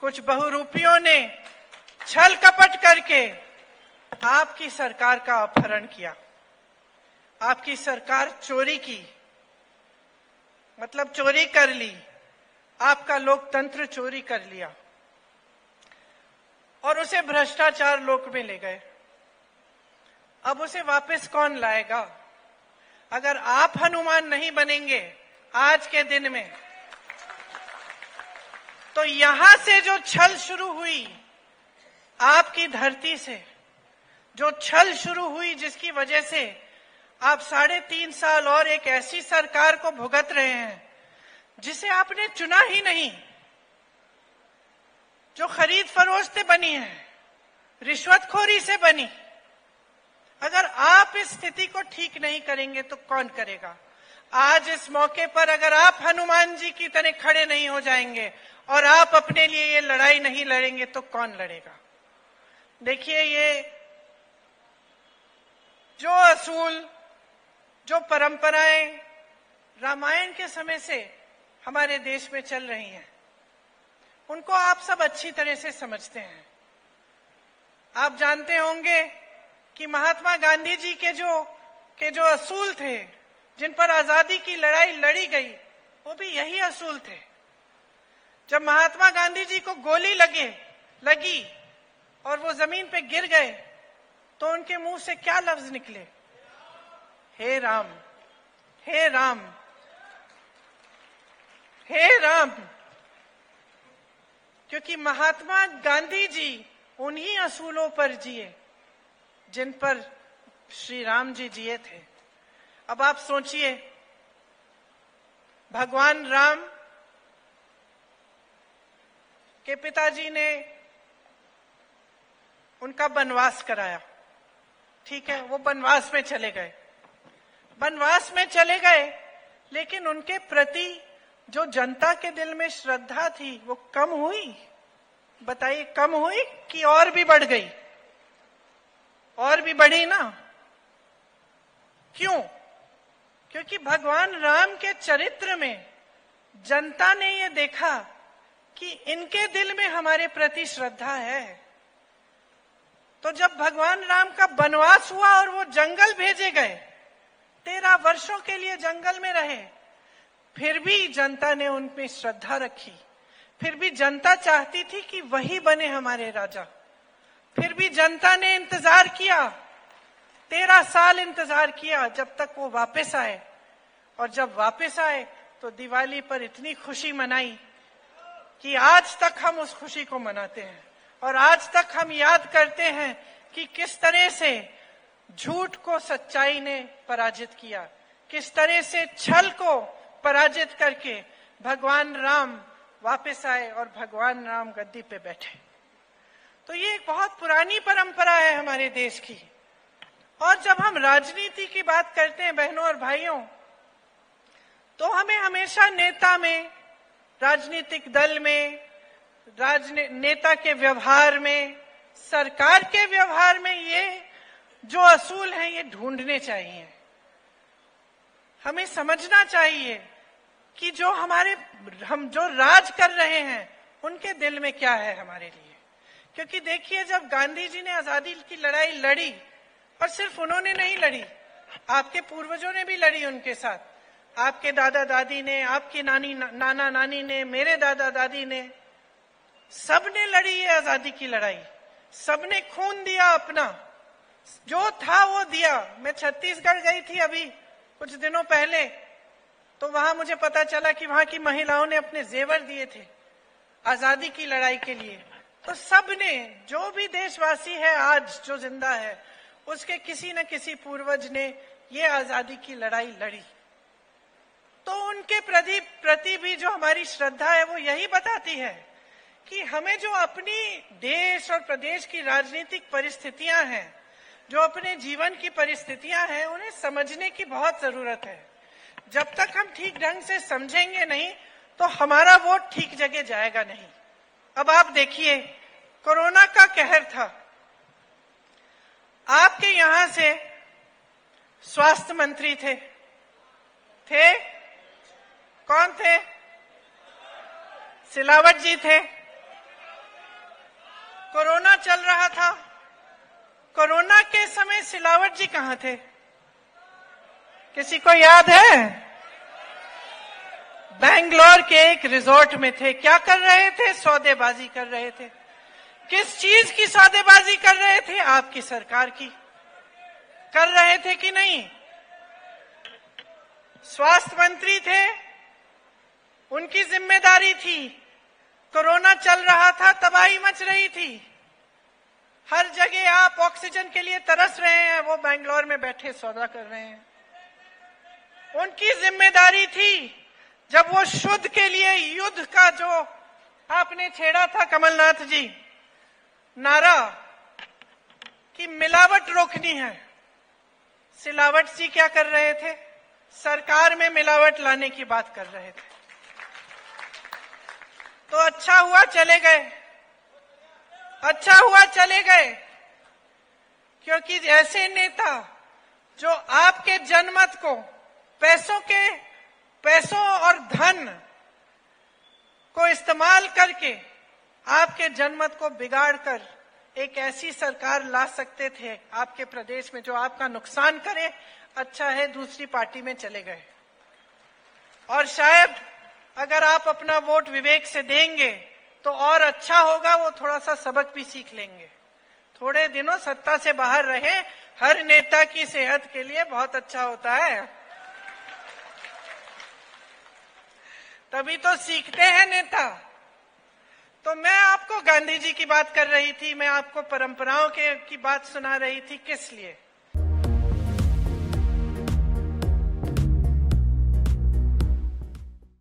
कुछ बहुरूपियों ने छल कपट करके आपकी सरकार का अपहरण किया। आपकी सरकार चोरी की, मतलब चोरी कर ली, आपका लोकतंत्र चोरी कर लिया और उसे भ्रष्टाचार लोक में ले गए। अब उसे वापस कौन लाएगा? अगर आप हनुमान नहीं बनेंगे आज के दिन में, तो यहां से जो छल शुरू हुई, आपकी धरती से जो छल शुरू हुई, जिसकी वजह से आप 3.5 साल और एक ऐसी सरकार को भुगत रहे हैं जिसे आपने चुना ही नहीं, जो खरीद फरोख्त से बनी है, रिश्वतखोरी से बनी। अगर आप इस स्थिति को ठीक नहीं करेंगे तो कौन करेगा? आज इस मौके पर अगर आप हनुमान जी की तरह खड़े नहीं हो जाएंगे और आप अपने लिए ये लड़ाई नहीं लड़ेंगे तो कौन लड़ेगा? देखिए, ये जो असूल, जो परंपराएं रामायण के समय से हमारे देश में चल रही हैं, उनको आप सब अच्छी तरह से समझते हैं। आप जानते होंगे कि महात्मा गांधी जी के जो असूल थे, जिन पर आजादी की लड़ाई लड़ी गई, वो भी यही असूल थे। जब महात्मा गांधी जी को गोली लगी और वो जमीन पे गिर गए, तो उनके मुंह से क्या लफ्ज निकले? हे राम, हे राम, हे राम। क्योंकि महात्मा गांधी जी उन्हीं असूलों पर जिए जिन पर श्री राम जी जिए थे। अब आप सोचिए, भगवान राम के पिताजी ने उनका वनवास कराया, ठीक है, वो वनवास में चले गए, वनवास में चले गए, लेकिन उनके प्रति जो जनता के दिल में श्रद्धा थी वो कम हुई? बताइए, कम हुई कि और भी बढ़ गई? और भी बढ़ी ना। क्यों? क्योंकि भगवान राम के चरित्र में जनता ने ये देखा कि इनके दिल में हमारे प्रति श्रद्धा है। तो जब भगवान राम का वनवास हुआ और वो जंगल भेजे गए, 13 वर्षों के लिए जंगल में रहे, फिर भी जनता ने उनमें श्रद्धा रखी। फिर भी जनता चाहती थी कि वही बने हमारे राजा। फिर भी जनता ने इंतजार किया, 13 साल इंतजार किया, जब तक वो वापस आए। और जब वापस आए तो दिवाली पर इतनी खुशी मनाई कि आज तक हम उस खुशी को मनाते हैं। और आज तक हम याद करते हैं कि किस तरह से झूठ को सच्चाई ने पराजित किया, किस तरह से छल को पराजित करके भगवान राम वापस आए और भगवान राम गद्दी पे बैठे। तो ये एक बहुत पुरानी परंपरा है हमारे देश की। और जब हम राजनीति की बात करते हैं बहनों और भाइयों, तो हमें हमेशा नेता में, राजनीतिक दल में, नेता के व्यवहार में, सरकार के व्यवहार में ये जो असूल हैं ये ढूंढने चाहिए। हमें समझना चाहिए कि हम जो राज कर रहे हैं उनके दिल में क्या है हमारे लिए। क्योंकि देखिए, जब गांधी जी ने आजादी की लड़ाई लड़ी, और सिर्फ उन्होंने नहीं लड़ी, आपके पूर्वजों ने भी लड़ी उनके साथ, आपके दादा दादी ने, आपकी नाना नानी ने, मेरे दादा दादी ने, सबने लड़ी ये आजादी की लड़ाई। सबने खून दिया, अपना जो था वो दिया। मैं छत्तीसगढ़ गई थी अभी कुछ दिनों पहले, तो वहां मुझे पता चला कि वहां की महिलाओं ने अपने जेवर दिए थे आजादी की लड़ाई के लिए। तो सबने, जो भी देशवासी है आज जो जिंदा है, उसके किसी न किसी पूर्वज ने ये आजादी की लड़ाई लड़ी। तो उनके प्रति भी जो हमारी श्रद्धा है वो यही बताती है कि हमें जो अपनी देश और प्रदेश की राजनीतिक परिस्थितियां हैं, जो अपने जीवन की परिस्थितियां हैं, उन्हें समझने की बहुत जरूरत है। जब तक हम ठीक ढंग से समझेंगे नहीं तो हमारा वोट ठीक जगह जाएगा नहीं। अब आप देखिए, कोरोना का कहर था, आपके यहां से स्वास्थ्य मंत्री थे कौन थे? सिलावट जी थे। कोरोना चल रहा था, कोरोना के समय सिलावट जी कहां थे? किसी को याद है? बेंगलोर के एक रिजॉर्ट में थे। क्या कर रहे थे? सौदेबाजी कर रहे थे। किस चीज की सौदेबाजी कर रहे थे? आपकी सरकार की। कर रहे थे कि नहीं? स्वास्थ्य मंत्री थे, उनकी जिम्मेदारी थी। कोरोना चल रहा था, तबाही मच रही थी। हर जगह आप ऑक्सीजन के लिए तरस रहे हैं, वो बेंगलोर में बैठे सौदा कर रहे हैं। उनकी जिम्मेदारी थी। जब वो शुद्ध के लिए युद्ध का जो आपने छेड़ा था कमलनाथ जी, नारा कि मिलावट रोकनी है, सिलावट जी क्या कर रहे थे? सरकार में मिलावट लाने की बात कर रहे थे। तो अच्छा हुआ चले गए, अच्छा हुआ चले गए, क्योंकि ऐसे नेता जो आपके जनमत को पैसों और धन को इस्तेमाल करके आपके जनमत को बिगाड़कर एक ऐसी सरकार ला सकते थे आपके प्रदेश में जो आपका नुकसान करे, अच्छा है दूसरी पार्टी में चले गए। और शायद अगर आप अपना वोट विवेक से देंगे तो और अच्छा होगा, वो थोड़ा सा सबक भी सीख लेंगे। थोड़े दिनों सत्ता से बाहर रहे, हर नेता की सेहत के लिए बहुत अच्छा होता है। तभी तो सीखते हैं नेता। तो मैं आपको गांधी जी की बात कर रही थी, मैं आपको परंपराओं की बात सुना रही थी। किस लिए?